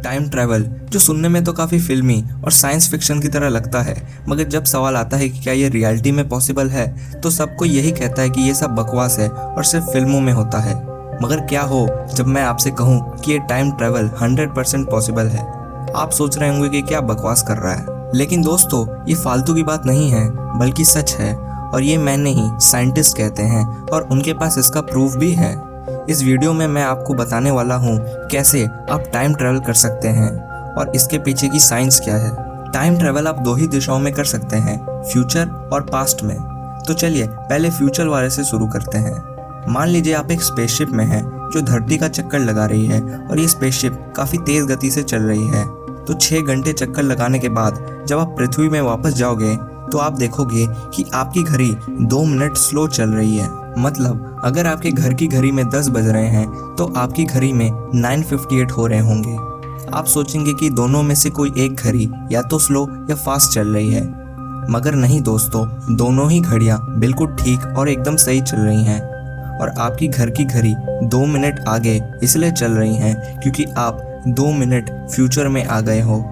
Time travel, जो सुनने में तो काफ़ी फिल्मी और साइंस फिक्शन की तरह लगता है, मगर जब सवाल आता है कि क्या ये रियलिटी में पॉसिबल है, तो सबको यही कहता है कि ये सब बकवास है और सिर्फ फिल्मों में होता है। मगर क्या हो जब मैं आपसे कहूँ कि ये टाइम ट्रैवल 100% पॉसिबल है। आप सोच रहे होंगे कि क्या बकवास कर रहा है, लेकिन दोस्तों ये फालतू की बात नहीं है, बल्कि सच है। और ये मैं नहीं, साइंटिस्ट कहते हैं और उनके पास इसका प्रूफ भी है। इस वीडियो में मैं आपको बताने वाला हूँ कैसे आप टाइम ट्रैवल कर सकते हैं और इसके पीछे की साइंस क्या है। टाइम ट्रैवल आप 2 ही दिशाओं में कर सकते हैं, फ्यूचर और पास्ट में। तो चलिए पहले फ्यूचर वाले से शुरू करते हैं। मान लीजिए आप एक स्पेसशिप में हैं जो धरती का चक्कर लगा रही है और ये स्पेसशिप काफ़ी तेज़ गति से चल रही है। तो 6 घंटे चक्कर लगाने के बाद जब आप पृथ्वी में वापस जाओगे तो आप देखोगे कि आपकी घड़ी 2 मिनट स्लो चल रही है। मतलब अगर आपके घर की घड़ी में 10 बज रहे हैं तो आपकी घड़ी में 9:58 हो रहे होंगे। आप सोचेंगे कि दोनों में से कोई एक घड़ी या तो स्लो या फास्ट चल रही है, मगर नहीं दोस्तों, दोनों ही घड़ियां बिल्कुल ठीक और एकदम सही चल रही हैं। और आपकी घर की घड़ी 2 मिनट आगे इसलिए चल रही हैं क्योंकि आप 2 मिनट फ्यूचर में आ गए हो।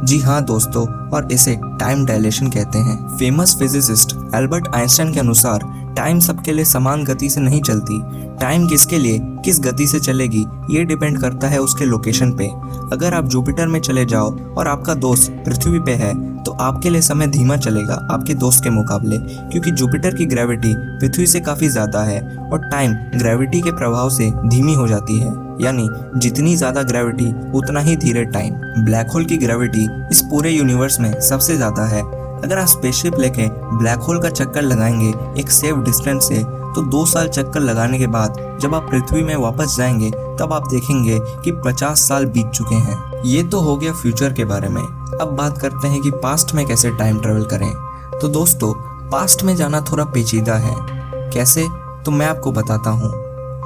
जी हाँ दोस्तों, और इसे टाइम डायलेशन कहते हैं। फेमस फिजिसिस्ट एल्बर्ट आइंस्टाइन के अनुसार टाइम सबके लिए समान गति से नहीं चलती। टाइम किसके लिए किस गति से चलेगी ये डिपेंड करता है उसके लोकेशन पे। अगर आप जुपिटर में चले जाओ और आपका दोस्त पृथ्वी पे है तो आपके लिए समय धीमा चलेगा आपके दोस्त के मुकाबले, क्योंकि जुपिटर की ग्रेविटी पृथ्वी से काफ़ी ज़्यादा है और टाइम ग्रेविटी के प्रभाव से धीमी हो जाती है। यानी जितनी ज़्यादा ग्रेविटी उतना ही धीरे टाइम। ब्लैक होल की ग्रेविटी इस पूरे यूनिवर्स में सबसे ज़्यादा है। अगर आप स्पेसशिप लेके ब्लैक होल का चक्कर लगाएंगे एक सेफ डिस्टेंस से, तो 2 साल चक्कर लगाने के बाद जब आप पृथ्वी में वापस जाएंगे तब आप देखेंगे कि 50 साल बीत चुके हैं। ये तो हो गया फ्यूचर के बारे में। अब बात करते हैं कि पास्ट में कैसे टाइम ट्रेवल करें। तो दोस्तों, पास्ट में जाना थोड़ा पेचीदा है। कैसे, तो मैं आपको बताता हूँ।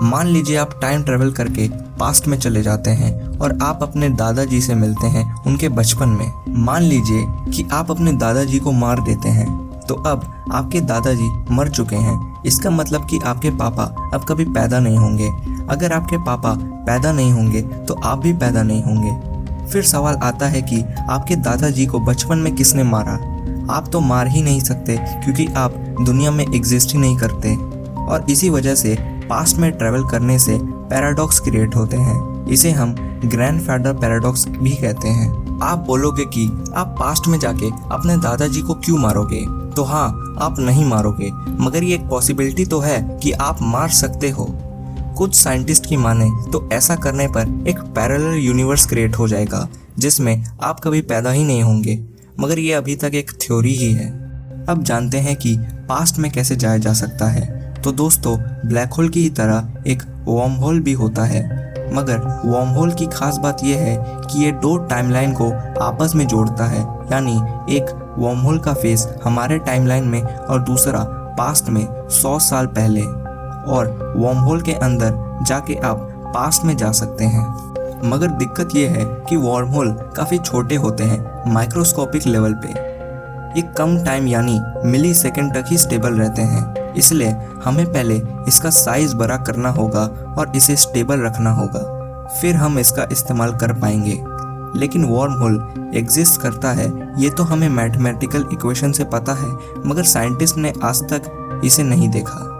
मान लीजिए आप टाइम ट्रेवल करके पास्ट में चले जाते हैं और आप अपने दादाजी से मिलते हैं उनके बचपन में। मान लीजिए कि आप अपने दादाजी को मार देते हैं, तो अब आपके दादाजी मर चुके हैं। इसका मतलब कि आपके पापा अब कभी पैदा नहीं होंगे। अगर आपके पापा पैदा नहीं होंगे तो आप भी पैदा नहीं होंगे। फिर सवाल आता है कि आपके दादाजी को बचपन में किसने मारा। आप तो मार ही नहीं सकते क्योंकि आप दुनिया में एग्जिस्ट ही नहीं करते। और इसी वजह से पास्ट में ट्रैवल करने से पैराडॉक्स क्रिएट होते हैं। इसे हम ग्रैंडफादर पैराडॉक्स भी कहते हैं। आप बोलोगे कि आप पास्ट में जाके अपने दादाजी को क्यों मारोगे? तो हाँ, आप नहीं मारोगे, मगर ये एक पॉसिबिलिटी तो है कि आप मार सकते हो। कुछ साइंटिस्ट की माने तो ऐसा करने पर एक पैरेलल यूनिवर्स क्रिएट हो जाएगा जिसमें आप कभी पैदा ही नहीं होंगे, मगर ये अभी तक एक थ्योरी ही है। अब जानते हैं कि पास्ट में कैसे जाया जा सकता है। तो दोस्तों, ब्लैक होल की ही तरह एक वर्म होल भी होता है, मगर वर्म होल की खास बात यह है कि ये 2 टाइमलाइन को आपस में जोड़ता है। यानी एक वर्म होल का फेस हमारे टाइमलाइन में और दूसरा पास्ट में 100 साल पहले। और वर्म होल के अंदर जाके आप पास्ट में जा सकते हैं। मगर दिक्कत यह है कि वर्म होल काफ़ी छोटे होते हैं माइक्रोस्कोपिक लेवल पे। ये कम टाइम यानी मिली सेकेंड तक ही स्टेबल रहते हैं। इसलिए हमें पहले इसका साइज बड़ा करना होगा और इसे स्टेबल रखना होगा, फिर हम इसका इस्तेमाल कर पाएंगे। लेकिन वर्म होल एग्जिस्ट करता है ये तो हमें मैथमेटिकल इक्वेशन से पता है, मगर साइंटिस्ट ने आज तक इसे नहीं देखा।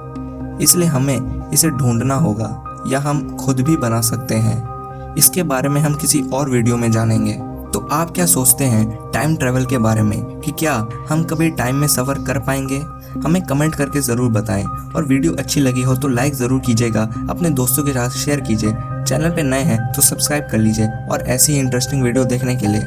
इसलिए हमें इसे ढूंढना होगा या हम खुद भी बना सकते हैं। इसके बारे में हम किसी और वीडियो में जानेंगे। तो आप क्या सोचते हैं टाइम ट्रैवल के बारे में कि क्या हम कभी टाइम में सफ़र कर पाएंगे? हमें कमेंट करके ज़रूर बताएं। और वीडियो अच्छी लगी हो तो लाइक ज़रूर कीजिएगा, अपने दोस्तों के साथ शेयर कीजिए। चैनल पे नए हैं तो सब्सक्राइब कर लीजिए और ऐसी ही इंटरेस्टिंग वीडियो देखने के लिए।